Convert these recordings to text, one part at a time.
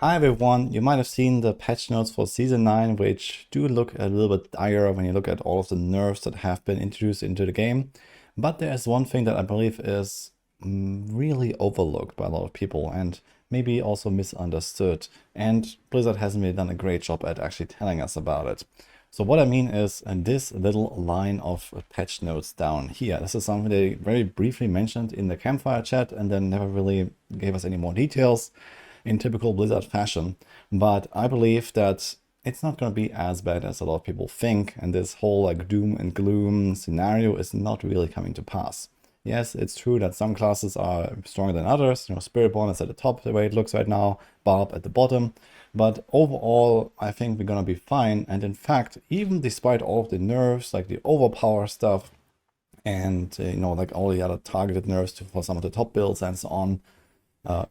Hi everyone, you might have seen the patch notes for Season 9, which do look a little bit dire when you look at all of the nerfs that have been introduced into the game. But there's one thing that I believe is really overlooked by a lot of people and maybe also misunderstood. And Blizzard hasn't really done a great job at actually telling us about it. So what I mean is this little line of patch notes down here. This is something they very briefly mentioned in the campfire chat and then never really gave us any more details in typical Blizzard fashion. But I believe that it's not going to be as bad as a lot of people think, and this whole like doom and gloom scenario is not really coming to pass. Yes, it's true that some classes are stronger than others. Spiritborn is at the top the way it looks right now, Barb at the bottom. But overall, I think we're gonna be fine. And in fact, even despite all of the nerfs, like the overpower stuff, and like all the other targeted nerfs for some of the top builds and so on,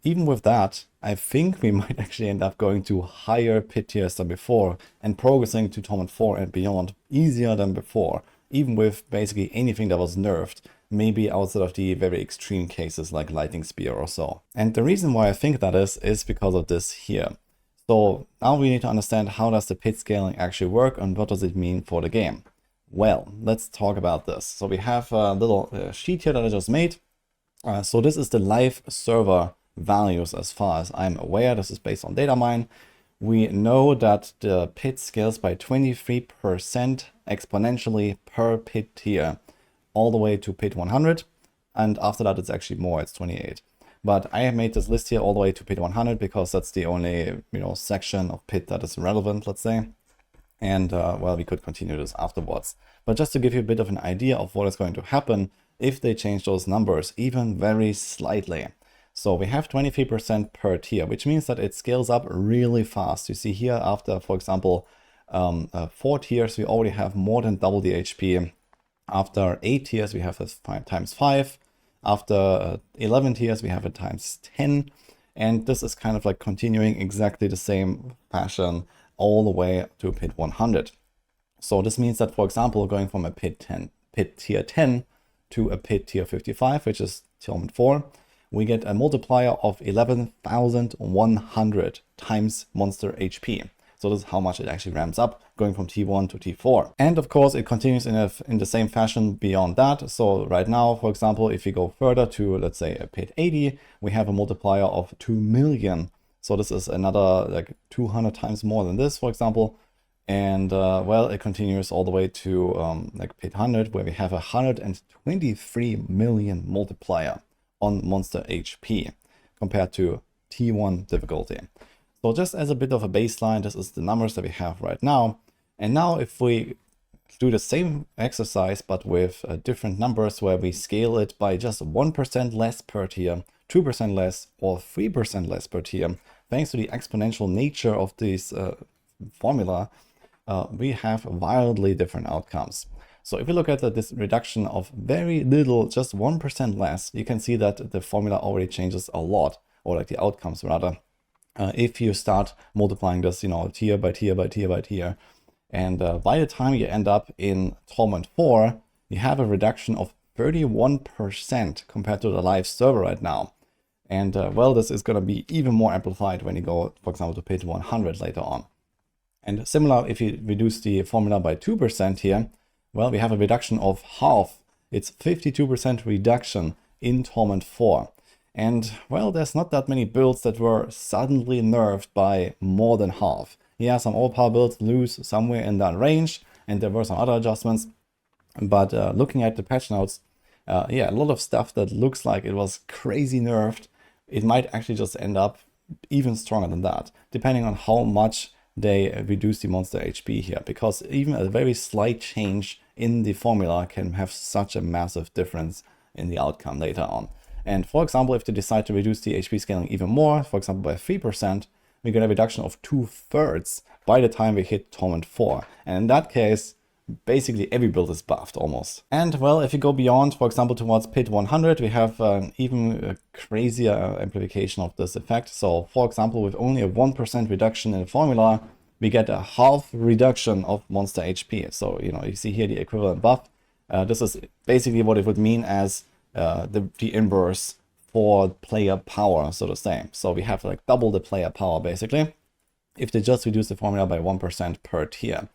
even with that, I think we might actually end up going to higher pit tiers than before and progressing to Torment 4 and beyond easier than before, even with basically anything that was nerfed, maybe outside of the very extreme cases like Lightning Spear or so. And the reason why I think that is because of this here. So now we need to understand how does the pit scaling actually work and what does it mean for the game. Well, let's talk about this. So we have a little sheet here that I just made. So this is the live server values as far as I'm aware. This is based on data mine. We know that the pit scales by 23% exponentially per pit tier all the way to pit 100, and after that it's actually more, it's 28. But I have made this list here all the way to pit 100 because that's the only section of pit that is relevant, let's say. And well, we could continue this afterwards. But just to give you a bit of an idea of what is going to happen if they change those numbers even very slightly. So we have 23% per tier, which means that it scales up really fast. You see here after, for example, 4 tiers, we already have more than double the HP. After 8 tiers, we have this times 5. After 11 tiers, we have it times 10. And this is kind of like continuing exactly the same fashion all the way to pit 100. So this means that, for example, going from a pit tier 10 to a pit tier 55, which is Torment 4, we get a multiplier of 11,100 times monster HP. So this is how much it actually ramps up, going from T1 to T4. And of course, it continues in the same fashion beyond that. So right now, for example, if we go further to, let's say, a pit 80, we have a multiplier of 2 million. So this is another like 200 times more than this, for example. And well, it continues all the way to like pit 100, where we have a 123 million multiplier on monster HP compared to T1 difficulty. So just as a bit of a baseline, this is the numbers that we have right now. And now if we do the same exercise, but with different numbers where we scale it by just 1% less per tier, 2% less, or 3% less per tier, thanks to the exponential nature of this formula, we have wildly different outcomes. So if we look at this reduction of very little, just 1% less, you can see that the formula already changes a lot, or like the outcomes rather, if you start multiplying this, tier by tier by tier by tier. And by the time you end up in Torment 4, you have a reduction of 31% compared to the live server right now. And well, this is going to be even more amplified when you go, for example, to pit 100 later on. And similar, if you reduce the formula by 2% here, well, we have a reduction of half. It's 52% reduction in Torment 4. And, well, there's not that many builds that were suddenly nerfed by more than half. Yeah, some overpower builds lose somewhere in that range, and there were some other adjustments. But looking at the patch notes, yeah, a lot of stuff that looks like it was crazy nerfed, it might actually just end up even stronger than that, depending on how much they reduce the monster HP here, because even a very slight change in the formula can have such a massive difference in the outcome later on. And for example, if they decide to reduce the HP scaling even more, for example by 3%, we get a reduction of 2/3 by the time we hit Torment 4. And in that case, basically every build is buffed almost. And well, if you go beyond, for example, towards pit 100, we have even crazier amplification of this effect. So for example, with only a 1% reduction in the formula, we get a half reduction of monster HP. So, you see here the equivalent buff. This is basically what it would mean as the inverse for player power, so to say. So we have like double the player power basically, if they just reduce the formula by 1% per tier.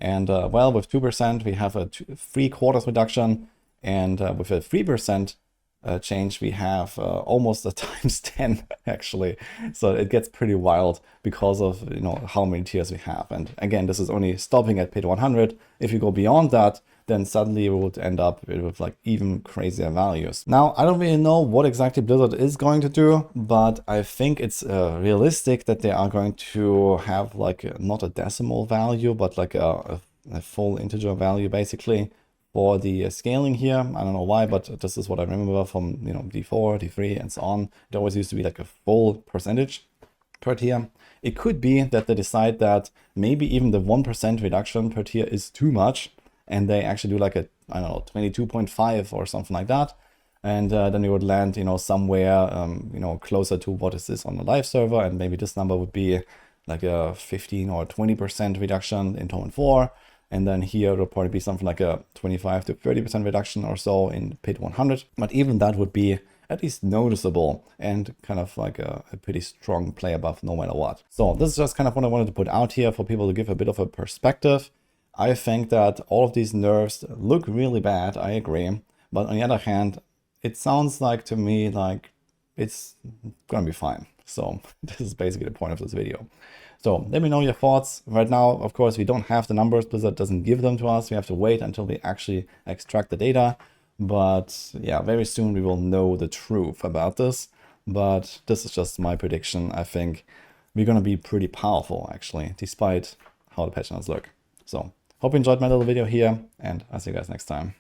And well, with 2%, we have a 3/4 reduction, and with a 3% change, we have almost a times 10 actually. So it gets pretty wild because of, you know, how many tiers we have. And again, this is only stopping at pit 100. If you go beyond that, then suddenly we would end up with like even crazier values. Now, I don't really know what exactly Blizzard is going to do, but I think it's realistic that they are going to have like not a decimal value, but like a full integer value basically for the scaling here. I don't know why, but this is what I remember from, you know, D4, D3 and so on. It always used to be like a full percentage per tier. It could be that they decide that maybe even the 1% reduction per tier is too much, and they actually do like a, I don't know, 22.5 or something like that. And then we would land, you know, somewhere, you know, closer to what is this on the live server. And maybe this number would be like a 15 or 20% reduction in Tome 4. And then here it will probably be something like a 25 to 30% reduction or so in pit 100. But even that would be at least noticeable and kind of like a pretty strong player buff no matter what. So this is just kind of what I wanted to put out here for people to give a bit of a perspective. I think that all of these nerfs look really bad, I agree. But on the other hand, it sounds like to me like it's gonna be fine. So this is basically the point of this video. So let me know your thoughts. Right now, of course, we don't have the numbers. Blizzard doesn't give them to us. We have to wait until we actually extract the data. But yeah, very soon we will know the truth about this. But this is just my prediction. I think we're gonna be pretty powerful actually, despite how the patch notes look. So hope you enjoyed my little video here, and I'll see you guys next time.